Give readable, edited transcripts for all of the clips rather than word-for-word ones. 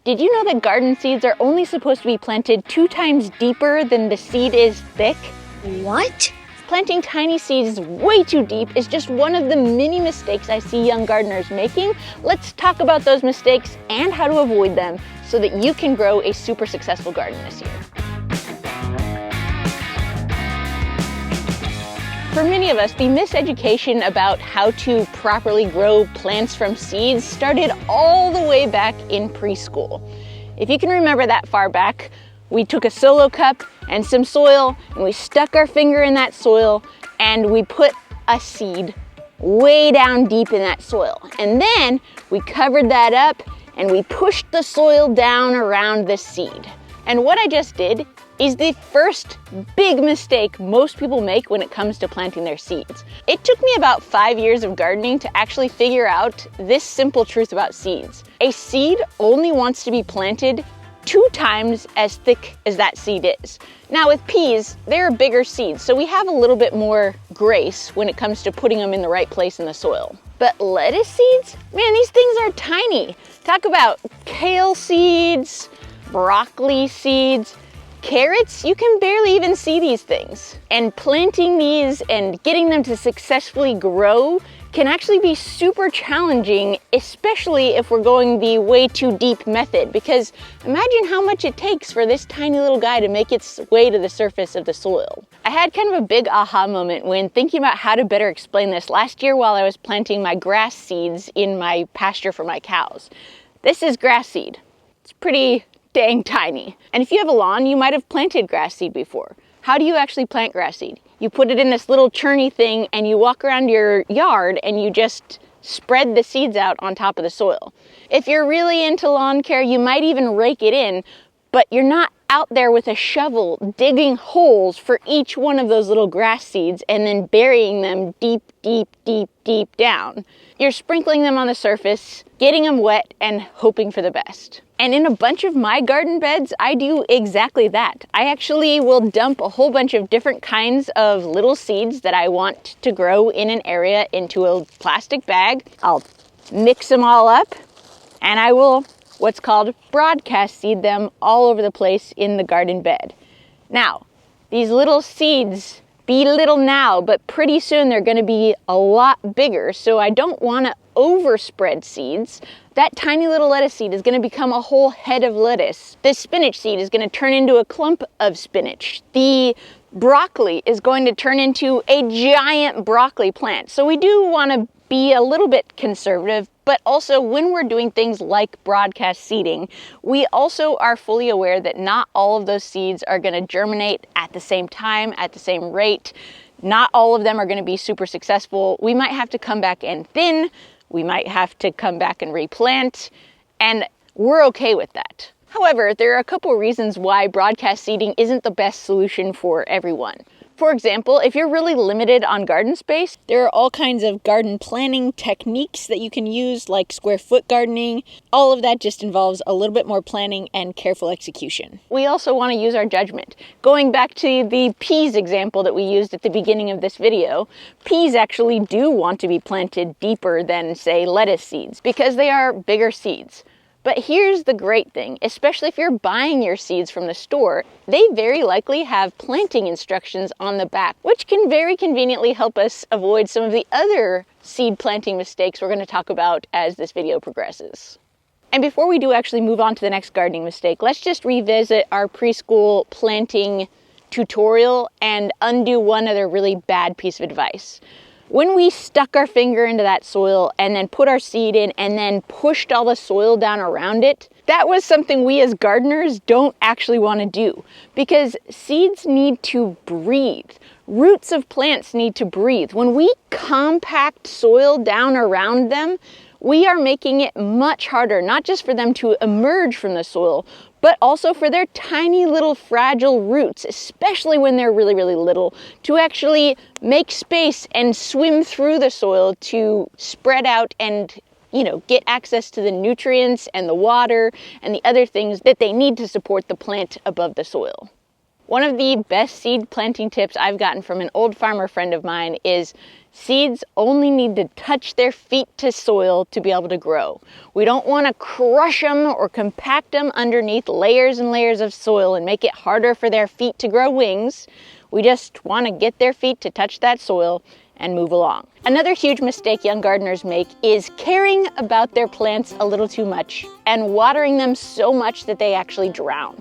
Did you know that garden seeds are only supposed to be planted 2 times deeper than the seed is thick? What? Planting tiny seeds way too deep is just one of the many mistakes I see young gardeners making. Let's talk about those mistakes and how to avoid them so that you can grow a super successful garden this year. For many of us, the miseducation about how to properly grow plants from seeds started all the way back in preschool. If you can remember that far back, we took a solo cup and some soil and we stuck our finger in that soil and we put a seed way down deep in that soil. And then we covered that up and we pushed the soil down around the seed. And what I just did is the first big mistake most people make when it comes to planting their seeds. It took me about 5 years of gardening to actually figure out this simple truth about seeds. A seed only wants to be planted 2 times as thick as that seed is. Now with peas, they're bigger seeds, so we have a little bit more grace when it comes to putting them in the right place in the soil. But lettuce seeds? Man, these things are tiny. Talk about kale seeds, broccoli seeds, carrots, you can barely even see these things. And planting these and getting them to successfully grow can actually be super challenging, especially if we're going the way too deep method, because imagine how much it takes for this tiny little guy to make its way to the surface of the soil. I had kind of a big aha moment when thinking about how to better explain this last year while I was planting my grass seeds in my pasture for my cows. This is grass seed. It's pretty dang tiny. And if you have a lawn, you might have planted grass seed before. How do you actually plant grass seed? You put it in this little churny thing and you walk around your yard and you just spread the seeds out on top of the soil. If you're really into lawn care, you might even rake it in, but you're not out there with a shovel digging holes for each one of those little grass seeds and then burying them deep, deep, deep, deep down. You're sprinkling them on the surface, getting them wet, and hoping for the best. And in a bunch of my garden beds, I do exactly that. I actually will dump a whole bunch of different kinds of little seeds that I want to grow in an area into a plastic bag. I'll mix them all up, and I will what's called broadcast seed them all over the place in the garden bed. Now, these little seeds be little now, but pretty soon they're going to be a lot bigger, so I don't want to overspread seeds. That tiny little lettuce seed is going to become a whole head of lettuce. This spinach seed is going to turn into a clump of spinach. The broccoli is going to turn into a giant broccoli plant. So we do want to be a little bit conservative, but also when we're doing things like broadcast seeding, we also are fully aware that not all of those seeds are going to germinate at the same time, at the same rate. Not all of them are going to be super successful. We might have to come back and thin. We might have to come back and replant, and we're okay with that. However, there are a couple reasons why broadcast seeding isn't the best solution for everyone. For example, if you're really limited on garden space, there are all kinds of garden planning techniques that you can use, like square foot gardening. All of that just involves a little bit more planning and careful execution. We also want to use our judgment. Going back to the peas example that we used at the beginning of this video, peas actually do want to be planted deeper than, say, lettuce seeds because they are bigger seeds. But here's the great thing, especially if you're buying your seeds from the store, they very likely have planting instructions on the back, which can very conveniently help us avoid some of the other seed planting mistakes we're going to talk about as this video progresses. And before we do actually move on to the next gardening mistake, let's just revisit our preschool planting tutorial and undo one other really bad piece of advice. When we stuck our finger into that soil and then put our seed in and then pushed all the soil down around it, that was something we as gardeners don't actually want to do because seeds need to breathe. Roots of plants need to breathe. When we compact soil down around them, we are making it much harder, not just for them to emerge from the soil, but also for their tiny little fragile roots, especially when they're really, really little, to actually make space and swim through the soil to spread out and, get access to the nutrients and the water and the other things that they need to support the plant above the soil. One of the best seed planting tips I've gotten from an old farmer friend of mine is Seeds only need to touch their feet to soil to be able to grow. We don't want to crush them or compact them underneath layers and layers of soil and make it harder for their feet to grow wings. We just want to get their feet to touch that soil and move along. Another huge mistake young gardeners make is caring about their plants a little too much and watering them so much that they actually drown.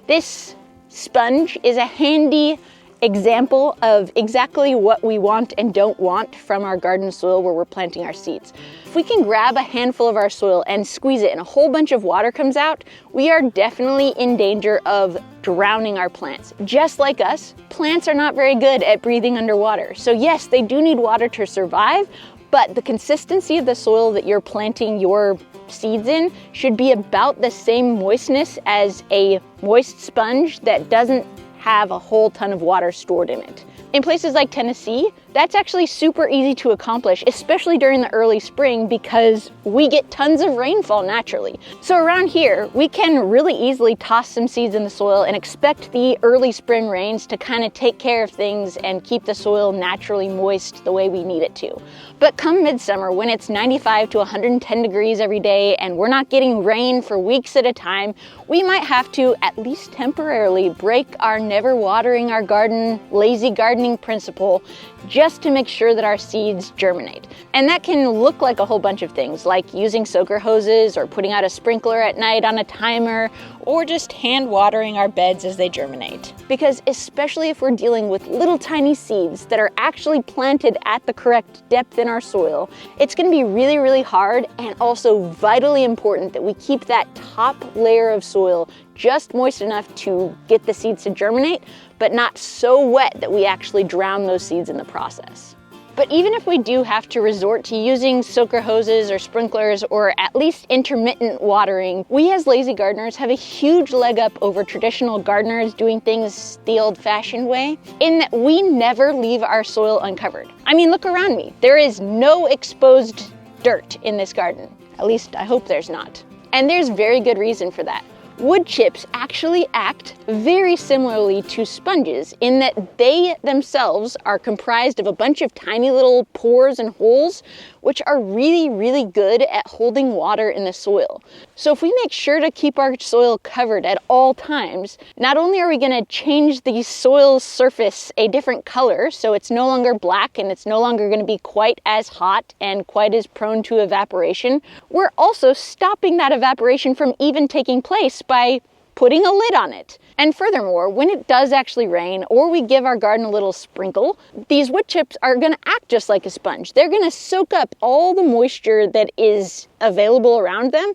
This sponge is a handy example of exactly what we want and don't want from our garden soil where we're planting our seeds. If we can grab a handful of our soil and squeeze it and a whole bunch of water comes out, we are definitely in danger of drowning our plants. Just like us, plants are not very good at breathing underwater. So yes, they do need water to survive, but the consistency of the soil that you're planting your seeds in should be about the same moistness as a moist sponge that doesn't have a whole ton of water stored in it. In places like Tennessee, that's actually super easy to accomplish, especially during the early spring because we get tons of rainfall naturally. So around here, we can really easily toss some seeds in the soil and expect the early spring rains to kind of take care of things and keep the soil naturally moist the way we need it to. But come midsummer, when it's 95 to 110 degrees every day and we're not getting rain for weeks at a time, we might have to, at least temporarily, break our never watering our garden, lazy gardening principle just to make sure that our seeds germinate. And that can look like a whole bunch of things, like using soaker hoses or putting out a sprinkler at night on a timer, or just hand watering our beds as they germinate. Because especially if we're dealing with little tiny seeds that are actually planted at the correct depth in our soil, it's gonna be really, really hard and also vitally important that we keep that top layer of soil just moist enough to get the seeds to germinate, but not so wet that we actually drown those seeds in the process. But even if we do have to resort to using soaker hoses or sprinklers or at least intermittent watering, we as lazy gardeners have a huge leg up over traditional gardeners doing things the old-fashioned way, in that we never leave our soil uncovered. I mean, look around me. There is no exposed dirt in this garden. At least I hope there's not. And there's very good reason for that. Wood chips actually act very similarly to sponges in that they themselves are comprised of a bunch of tiny little pores and holes, which are really, really good at holding water in the soil. So if we make sure to keep our soil covered at all times, not only are we going to change the soil surface a different color, so it's no longer black and it's no longer going to be quite as hot and quite as prone to evaporation, we're also stopping that evaporation from even taking place by putting a lid on it. And furthermore, when it does actually rain or we give our garden a little sprinkle, these wood chips are going to act just like a sponge. They're going to soak up all the moisture that is available around them,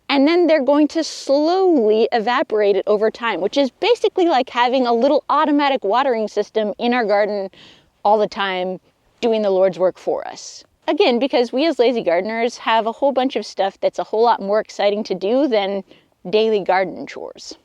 and then they're going to slowly evaporate it over time, which is basically like having a little automatic watering system in our garden all the time, doing the Lord's work for us. Again, because we as lazy gardeners have a whole bunch of stuff that's a whole lot more exciting to do than daily garden chores.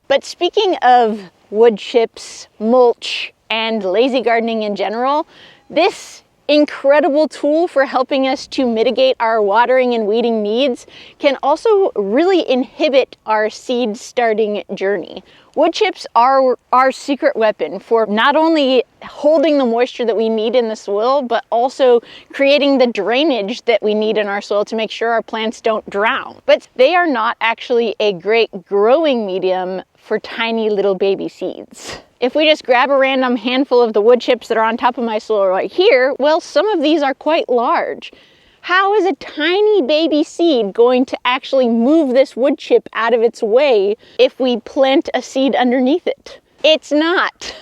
But speaking of wood chips, mulch, and lazy gardening in general, this incredible tool for helping us to mitigate our watering and weeding needs can also really inhibit our seed starting journey. Wood chips are our secret weapon for not only holding the moisture that we need in the soil, but also creating the drainage that we need in our soil to make sure our plants don't drown. But they are not actually a great growing medium for tiny little baby seeds. If we just grab a random handful of the wood chips that are on top of my soil right here, well, some of these are quite large. How is a tiny baby seed going to actually move this wood chip out of its way if we plant a seed underneath it? It's not.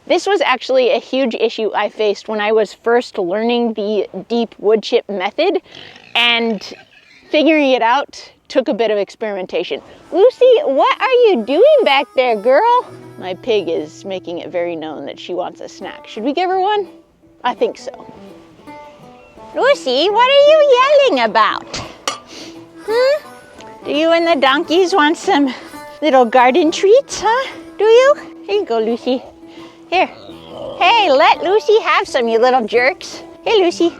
This was actually a huge issue I faced when I was first learning the deep wood chip method, and figuring it out took a bit of experimentation. Lucy, what are you doing back there, girl? My pig is making it very known that she wants a snack. Should we give her one? I think so. Lucy, what are you yelling about? Do you and the donkeys want some little garden treats, huh? Do you? Here you go, Lucy. Here. Hey, let Lucy have some, you little jerks. Hey, Lucy.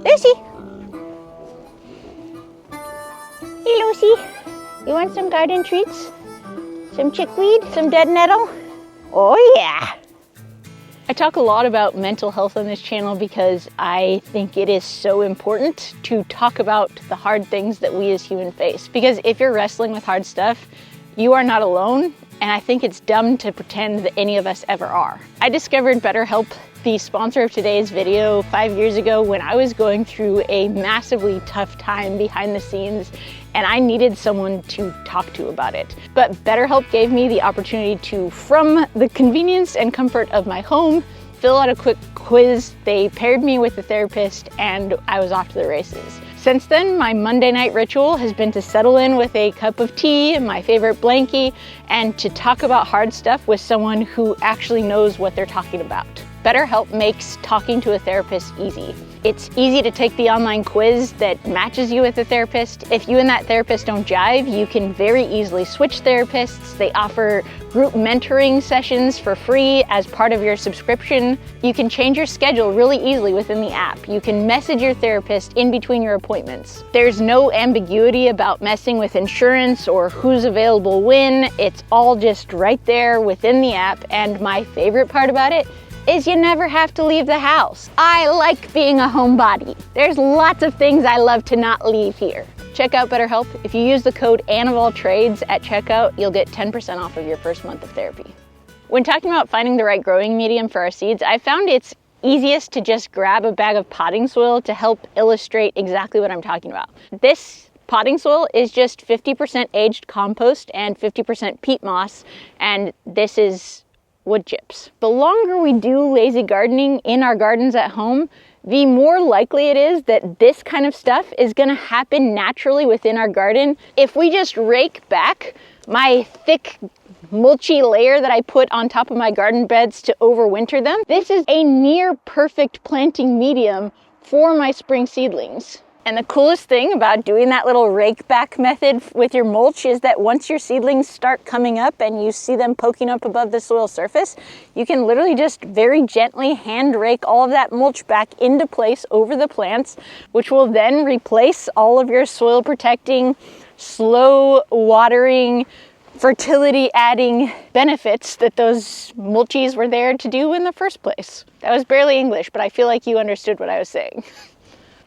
Lucy. Hey, Lucy. You want some garden treats? Some chickweed? Some dead nettle? Oh, yeah. I talk a lot about mental health on this channel because I think it is so important to talk about the hard things that we as humans face. Because if you're wrestling with hard stuff, you are not alone, and I think it's dumb to pretend that any of us ever are. I discovered BetterHelp, the sponsor of today's video, 5 years ago when I was going through a massively tough time behind the scenes, and I needed someone to talk to about it. But BetterHelp gave me the opportunity to, from the convenience and comfort of my home, fill out a quick quiz. They paired me with a therapist and I was off to the races. Since then, my Monday night ritual has been to settle in with a cup of tea, my favorite blankie, and to talk about hard stuff with someone who actually knows what they're talking about. BetterHelp makes talking to a therapist easy. It's easy to take the online quiz that matches you with a therapist. If you and that therapist don't jive, you can very easily switch therapists. They offer group mentoring sessions for free as part of your subscription. You can change your schedule really easily within the app. You can message your therapist in between your appointments. There's no ambiguity about messing with insurance or who's available when. It's all just right there within the app, and my favorite part about it is you never have to leave the house. I like being a homebody. There's lots of things I love to not leave here. Check out BetterHelp. If you use the code AnnofAllTrades at checkout, you'll get 10% off of your first month of therapy. When talking about finding the right growing medium for our seeds, I found it's easiest to just grab a bag of potting soil to help illustrate exactly what I'm talking about. This potting soil is just 50% aged compost and 50% peat moss, and this is wood chips. The longer we do lazy gardening in our gardens at home, the more likely it is that this kind of stuff is gonna happen naturally within our garden. If we just rake back my thick mulchy layer that I put on top of my garden beds to overwinter them, this is a near perfect planting medium for my spring seedlings. And the coolest thing about doing that little rake back method with your mulch is that once your seedlings start coming up and you see them poking up above the soil surface, you can literally just very gently hand rake all of that mulch back into place over the plants, which will then replace all of your soil protecting, slow watering, fertility adding benefits that those mulchies were there to do in the first place. That was barely English, but I feel like you understood what I was saying.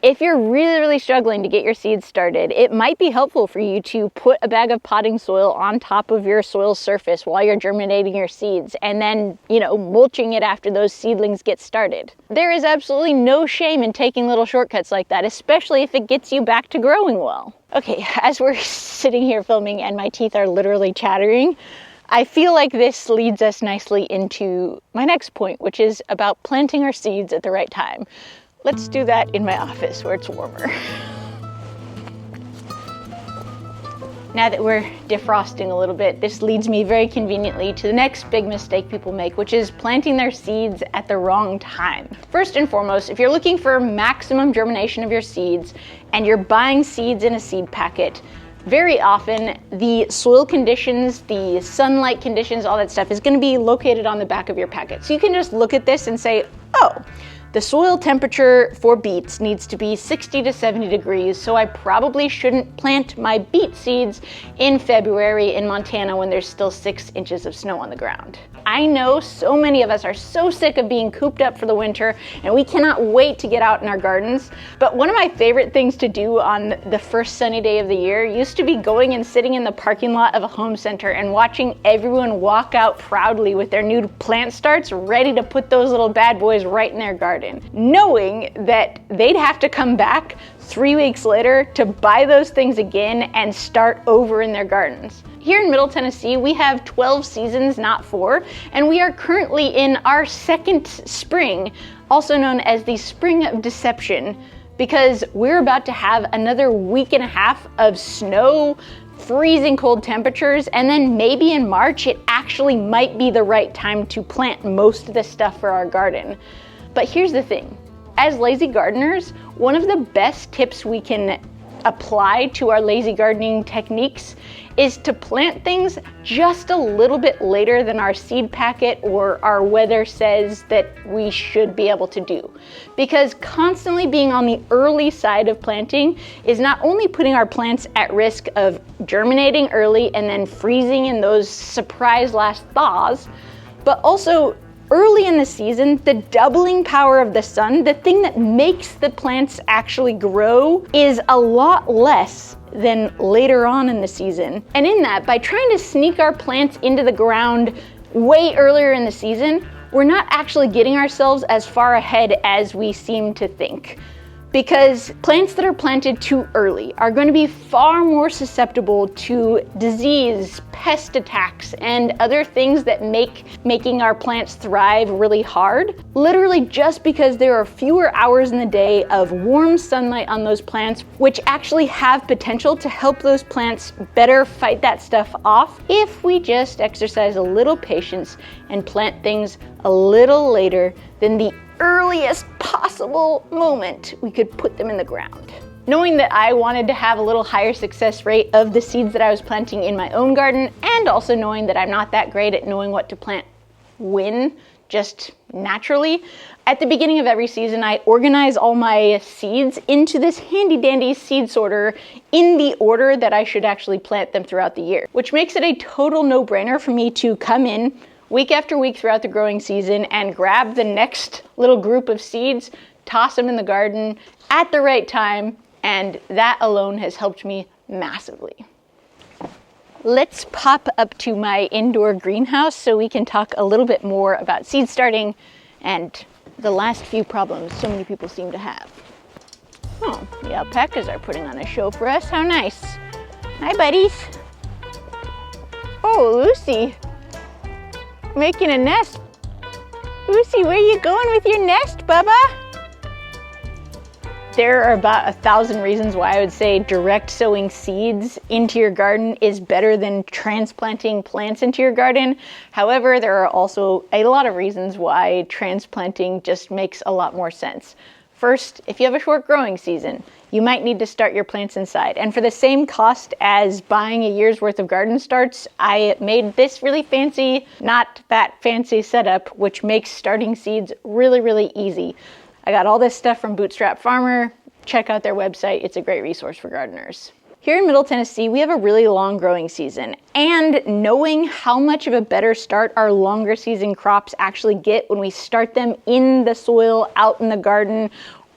If you're really struggling to get your seeds started, it might be helpful for you to put a bag of potting soil on top of your soil surface while you're germinating your seeds and then, mulching it after those seedlings get started. There is absolutely no shame in taking little shortcuts like that, especially if it gets you back to growing well. Okay, as we're sitting here filming and my teeth are literally chattering, I feel like this leads us nicely into my next point, which is about planting our seeds at the right time. Let's do that in my office where it's warmer. Now that we're defrosting a little bit, this leads me very conveniently to the next big mistake people make, which is planting their seeds at the wrong time. First and foremost, if you're looking for maximum germination of your seeds and you're buying seeds in a seed packet, very often the soil conditions, the sunlight conditions, all that stuff is going to be located on the back of your packet. So you can just look at this and say, oh, the soil temperature for beets needs to be 60 to 70 degrees, so I probably shouldn't plant my beet seeds in February in Montana when there's still 6 inches of snow on the ground. I know so many of us are so sick of being cooped up for the winter and we cannot wait to get out in our gardens, but one of my favorite things to do on the first sunny day of the year used to be going and sitting in the parking lot of a home center and watching everyone walk out proudly with their new plant starts ready to put those little bad boys right in their garden, knowing that they'd have to come back 3 weeks later to buy those things again and start over in their gardens. Here in Middle Tennessee, we have 12 seasons, not 4, and we are currently in our second spring, also known as the Spring of Deception, because we're about to have another week and a half of snow, freezing cold temperatures, and then maybe in March it actually might be the right time to plant most of the stuff for our garden. But here's the thing, as lazy gardeners, one of the best tips we can apply to our lazy gardening techniques is to plant things just a little bit later than our seed packet or our weather says that we should be able to do. Because constantly being on the early side of planting is not only putting our plants at risk of germinating early and then freezing in those surprise last thaws, but also Early in the season, the doubling power of the sun, the thing that makes the plants actually grow, is a lot less than later on in the season. And in that, by trying to sneak our plants into the ground way earlier in the season, we're not actually getting ourselves as far ahead as we seem to think. Because plants that are planted too early are going to be far more susceptible to disease, pest attacks, and other things that making our plants thrive really hard. Literally just because there are fewer hours in the day of warm sunlight on those plants, which actually have potential to help those plants better fight that stuff off if we just exercise a little patience and plant things a little later than the earliest possible moment we could put them in the ground. Knowing that I wanted to have a little higher success rate of the seeds that I was planting in my own garden, and also knowing that I'm not that great at knowing what to plant when, just naturally, at the beginning of every season I organize all my seeds into this handy dandy seed sorter in the order that I should actually plant them throughout the year, which makes it a total no-brainer for me to come in week after week throughout the growing season and grab the next little group of seeds, toss them in the garden at the right time, and that alone has helped me massively. Let's pop up to my indoor greenhouse so we can talk a little bit more about seed starting and the last few problems so many people seem to have. Oh, the alpacas are putting on a show for us. How nice. Hi, buddies. Oh, Lucy. Making a nest. Lucy, where are you going with your nest, Bubba? There are about 1,000 reasons why I would say direct sowing seeds into your garden is better than transplanting plants into your garden. However, there are also a lot of reasons why transplanting just makes a lot more sense. First, if you have a short growing season, you might need to start your plants inside. And for the same cost as buying a year's worth of garden starts, I made this really fancy, not that fancy setup, which makes starting seeds really, really easy. I got all this stuff from Bootstrap Farmer. Check out their website. It's a great resource for gardeners. Here in Middle Tennessee, we have a really long growing season, and knowing how much of a better start our longer season crops actually get when we start them in the soil, out in the garden,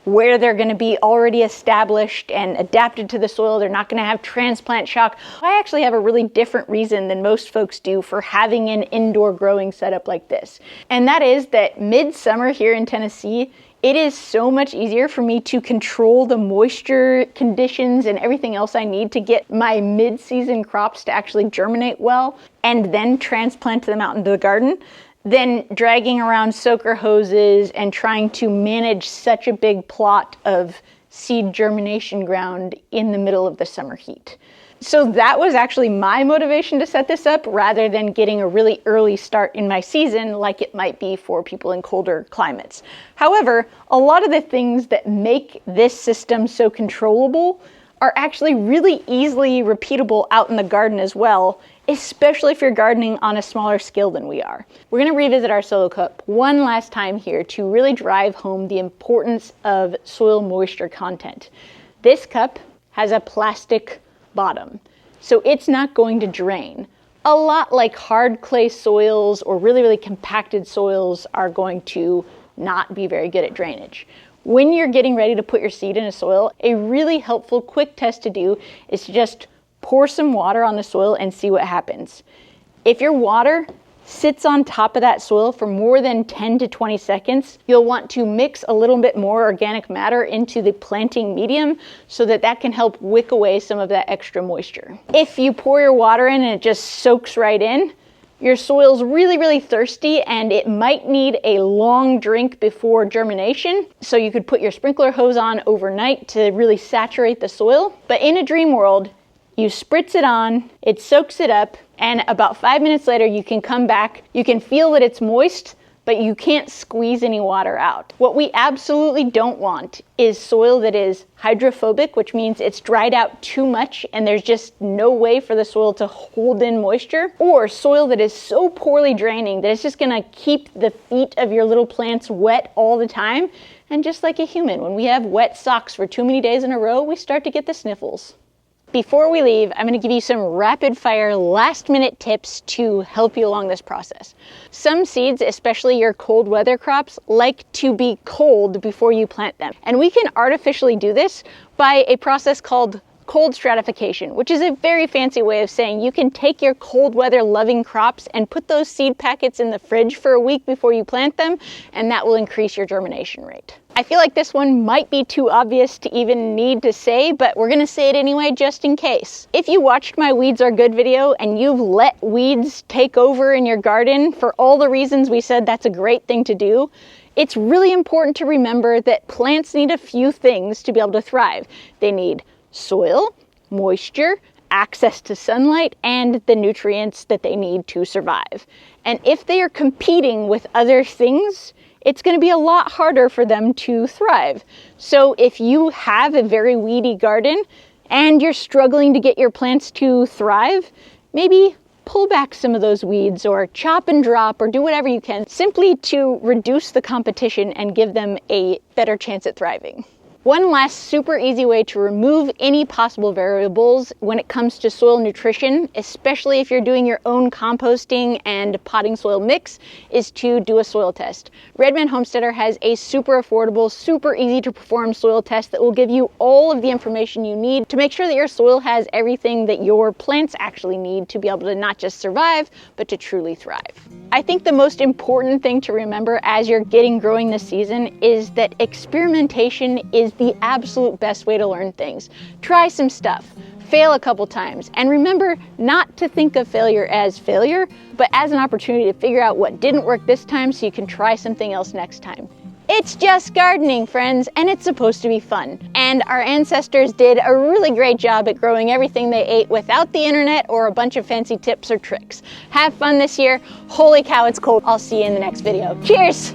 where they're going to be already established and adapted to the soil. They're not going to have transplant shock. I actually have a really different reason than most folks do for having an indoor growing setup like this. And that is that midsummer here in Tennessee, it is so much easier for me to control the moisture conditions and everything else I need to get my mid-season crops to actually germinate well and then transplant them out into the garden than dragging around soaker hoses and trying to manage such a big plot of seed germination ground in the middle of the summer heat. So that was actually my motivation to set this up rather than getting a really early start in my season like it might be for people in colder climates. However, a lot of the things that make this system so controllable are actually really easily repeatable out in the garden as well, especially if you're gardening on a smaller scale than we are. We're going to revisit our solo cup one last time here to really drive home the importance of soil moisture content. This cup has a plastic bottom, so it's not going to drain. A lot like hard clay soils or really, really compacted soils are going to not be very good at drainage. When you're getting ready to put your seed in a soil, a really helpful quick test to do is to just pour some water on the soil and see what happens. If your water sits on top of that soil for more than 10 to 20 seconds, you'll want to mix a little bit more organic matter into the planting medium so that that can help wick away some of that extra moisture. If you pour your water in and it just soaks right in, your soil's really, really thirsty and it might need a long drink before germination. So you could put your sprinkler hose on overnight to really saturate the soil. But in a dream world, you spritz it on, it soaks it up, and about 5 minutes later you can come back. You can feel that it's moist, but you can't squeeze any water out. What we absolutely don't want is soil that is hydrophobic, which means it's dried out too much and there's just no way for the soil to hold in moisture, or soil that is so poorly draining that it's just gonna keep the feet of your little plants wet all the time. And just like a human, when we have wet socks for too many days in a row, we start to get the sniffles. Before we leave, I'm going to give you some rapid fire last minute tips to help you along this process. Some seeds, especially your cold weather crops, like to be cold before you plant them. And we can artificially do this by a process called cold stratification, which is a very fancy way of saying you can take your cold weather loving crops and put those seed packets in the fridge for a week before you plant them, and that will increase your germination rate. I feel like this one might be too obvious to even need to say, but we're gonna say it anyway just in case. If you watched my Weeds Are Good video and you've let weeds take over in your garden for all the reasons we said that's a great thing to do, it's really important to remember that plants need a few things to be able to thrive. They need soil, moisture, access to sunlight, and the nutrients that they need to survive. And if they are competing with other things, it's going to be a lot harder for them to thrive. So if you have a very weedy garden and you're struggling to get your plants to thrive, maybe pull back some of those weeds or chop and drop or do whatever you can simply to reduce the competition and give them a better chance at thriving. One last super easy way to remove any possible variables when it comes to soil nutrition, especially if you're doing your own composting and potting soil mix, is to do a soil test. Redman Homesteader has a super affordable, super easy to perform soil test that will give you all of the information you need to make sure that your soil has everything that your plants actually need to be able to not just survive, but to truly thrive. I think the most important thing to remember as you're getting growing this season is that experimentation is the absolute best way to learn things. Try some stuff, fail a couple times, and remember not to think of failure as failure, but as an opportunity to figure out what didn't work this time so you can try something else next time. It's just gardening, friends, and it's supposed to be fun. And our ancestors did a really great job at growing everything they ate without the internet or a bunch of fancy tips or tricks. Have fun this year. Holy cow, it's cold. I'll see you in the next video. Cheers!